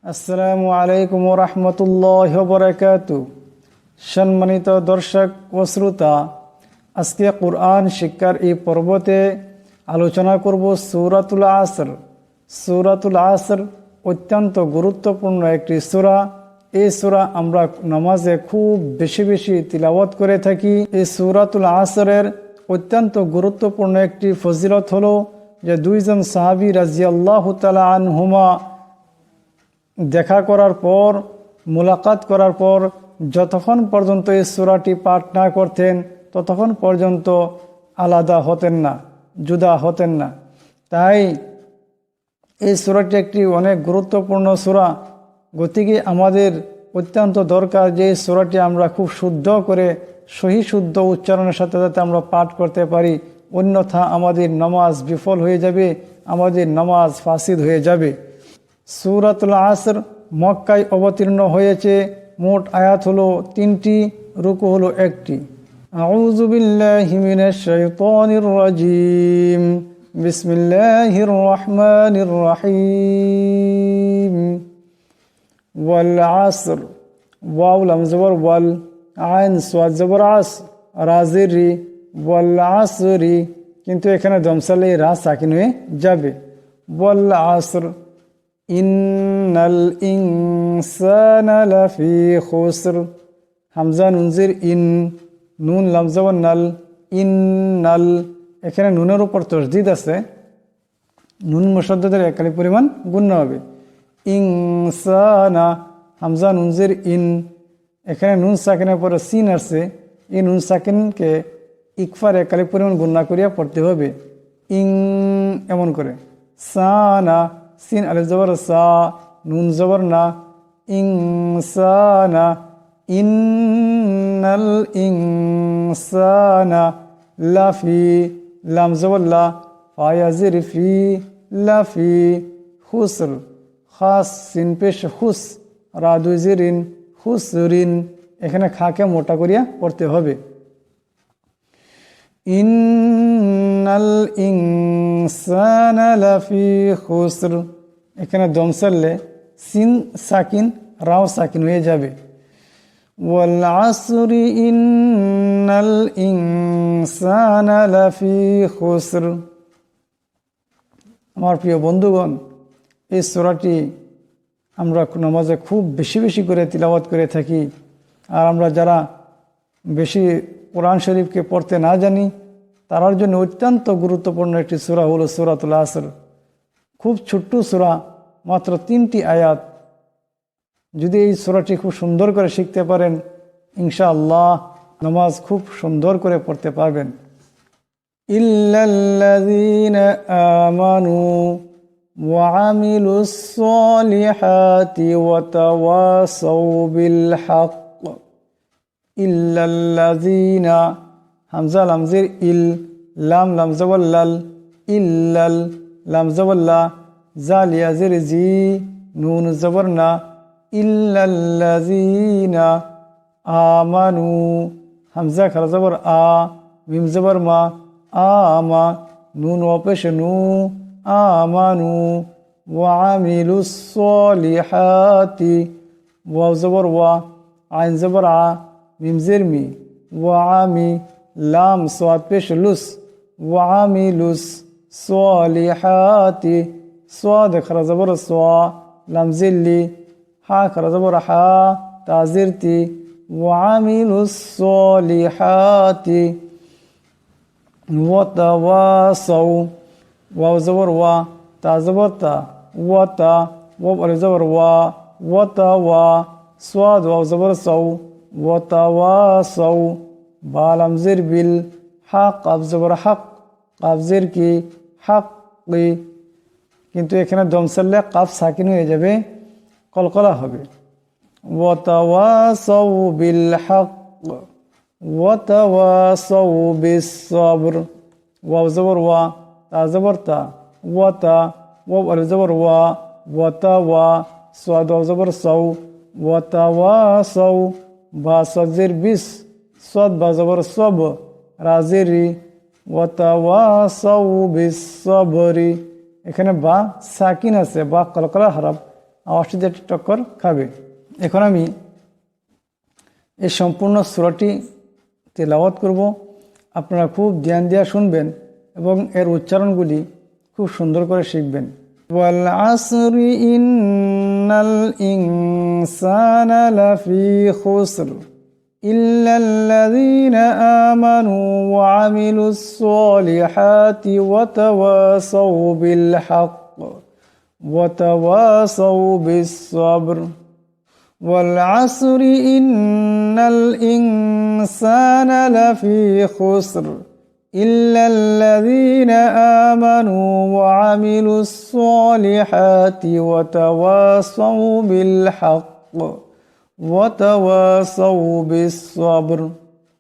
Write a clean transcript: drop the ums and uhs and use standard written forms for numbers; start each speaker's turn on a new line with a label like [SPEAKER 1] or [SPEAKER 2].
[SPEAKER 1] আসসালামু আলাইকুম ওয়া রাহমাতুল্লাহি ওয়া বারাকাতুহু। সম্মানিত দর্শক ও শ্রোতা, আজকে কুরআন শিক্ষার এই পর্বতে আলোচনা করব সূরাতুল আসর। সূরাতুল আসর অত্যন্ত গুরুত্বপূর্ণ একটি সূরা। এই সূরা আমরা নামাজে খুব বেশি বেশি তিলাওয়াত করে থাকি। এই সূরাতুল আসরের অত্যন্ত গুরুত্বপূর্ণ একটি ফজিলত হলো যে দুইজন সাহাবী রাদিয়াল্লাহু তাআলা আনহুমা দেখা করার পর, মুলাকাত করার পর যতক্ষণ পর্যন্ত এই সূরাটি পাঠ না করতেন ততক্ষণ পর্যন্ত আলাদা হতেন না, জুদা হতেন না। তাই এই সূরাটি একটি অনেক গুরুত্বপূর্ণ সূরা। গতিকে আমাদের অত্যন্ত দরকার যে এই সূরাটি আমরা খুব শুদ্ধ করে সহি শুদ্ধ উচ্চারণের সাথে যাতে আমরা পাঠ করতে পারি, অন্যথা আমাদের নামাজ বিফল হয়ে যাবে, আমাদের নামাজ ফাসিদ হয়ে যাবে। সূরাতুল আসর মক্কায় অবতীর্ণ হয়েছে। মোট আয়াত হলো 3টি, রুকু হলো 1টি। আউযু বিল্লাহি মিনাশ শাইতানির রাজীম। বিসমিল্লাহির রহমানির রহিম। ওয়াল আসর, ওয়াও লাম জবর ওয়াল, আইন সাদ জবর আস, রাজির রি, ওয়াল আসরি, কিন্তু এখানে দমসালে রা সাকিন হয়ে যাবে। ওয়াল আসর ইন্নাল ইনসানা লাফি খুসর। হামজা নুনজির ইন, নুন লাম জবর নাল, ইন্নাল, এখানে নুনের উপর তাসদীদ আছে, নুন মুশাদ্দাদের একালি পরিমাণ গুণ্য হবে। ইনসানা, হামজা নুনজির ইন, এখানে নুন সাকিনের পরে সিন আছে, এই নুন সাকিনকে ইকফার একালি পরিমাণ গুণ্য করিয়া পড়তে হবে। ইং এমন করে। সানা, সিন আলিফ জবর সা, নুন জবর না, ইনসানা, ইন্নাল ইনসানা লাফি, লাম জবর লা, ফায়াজির ফি, লাফি খুসর, খাস সিন পেশ খুস, রা দুই জিরিন, খুসরিন, এখানে খাকে মোটা করিয়া পড়তে হবে। ইন্নাল ইনসানা লাফি খুসর, এখানে দম সারলে সিন সাকিন রাও সাকিন হয়ে যাবে। ওয়াল আসরি ইন্নাল ইনসানা লাফি খুসর। আমার প্রিয় বন্ধুগণ, এই সূরাটি আমরা নামাজে খুব বেশি বেশি করে তিলাওয়াত করে থাকি। আর আমরা যারা বেশি কোরআন শরীফকে পড়তে না জানি তার জন্য অত্যন্ত গুরুত্বপূর্ণ একটি সূরা হলো সূরাতুল আসর। খুব ছোট্ট সূরা, মাত্র 3টি আয়াত। যদি এই সূরাটি খুব সুন্দর করে শিখতে পারেন, ইনশাআল্লাহ নামাজ খুব সুন্দর করে পড়তে পারবেন। ইল্লাল্লাযীনা আমানু ওয়া আমিলুস সলিহাতি ওয়া তাওয়াসাউ বিল হক। ইল্লাল্লাযীনা, হামজা লামজির ইল, লাম লাম জবর লাল, ইল্লাল, লাম জবর লা, জাল ইয়াজির জি, নুন জবর না, ইল্লাল্লাযীনা আমানু, হামজা খারা জবর আ, মিম জবর মা, আমা, নুন ওয়াপেশ নু, আমানু, ওয়া আমিলুস সলিহাতি, ওয়াও জবর ওয়া, আইন জবর আ, মিম জের মি, ওয়া আমি, লাম সাদ পেশ লুস, ওয়া আমিলুস সলিহাতি, সাদ খারা জবর সোয়া, লাম জিল্লি, হা খারা জবর হা, তাজিরতি, ওয়া আমিলুস সলিহাতি ওয়া তাওয়াসাউ, ওয়াও জবর ওয়া, তা জবর তা, ওয়া তা, ওয়াও আলিফ জবর ওয়া, ওয়া তাওয়া, সাদ ওয়াও জবর সাউ, ওয়া তাওয়াসাউ, বা লাম জির বিল, হা কাফ জবর হক, কাফ জির কি, হাক্কি, কিন্তু এখানে দম সারলে কাফ সাকিন হয়ে যাবে, কলকলা হবে। ওয়া তাওয়াসাউ বিল হক ওয়া তাওয়াসাউ বিস সবর, ওয়াও জবর ওয়া, তা জবর তা, ওয়া তা, ওয়াও আলিফ জবর ওয়া, ওয়া তাওয়া, সাদ ওয়াও জবর সাউ, ওয়া তাওয়াসাউ, বা সাজির বিস, সাদ বা জবর সব, রাজিরি, ওয়া তাওয়াসাউ বিস সবরি, এখানে বা সাকিন আছে, বা কলকলা হরফ, আওয়াজটি দিয়ে টক্কর খাবে। এখন আমি এই সম্পূর্ণ সূরাটি তেলাওয়াত করব, আপনারা খুব ধ্যান দিয়ে শুনবেন এবং এর উচ্চারণগুলি খুব সুন্দর করে শিখবেন। ওয়াল আসরি ইন্নাল ইনসানা লাফি খুসর ইল্লাল্লাযীনা আমানু ওয়া আমিলুস সলিহাতি ওয়া তাওয়াসাউ বিল হক ওয়া তাওয়াসাউ বিস সবর। والعصر إن الإنسان لفي خسر إلا الذين آمنوا وعملوا الصالحات وتواصوا بالحق وتواصوا بالصبر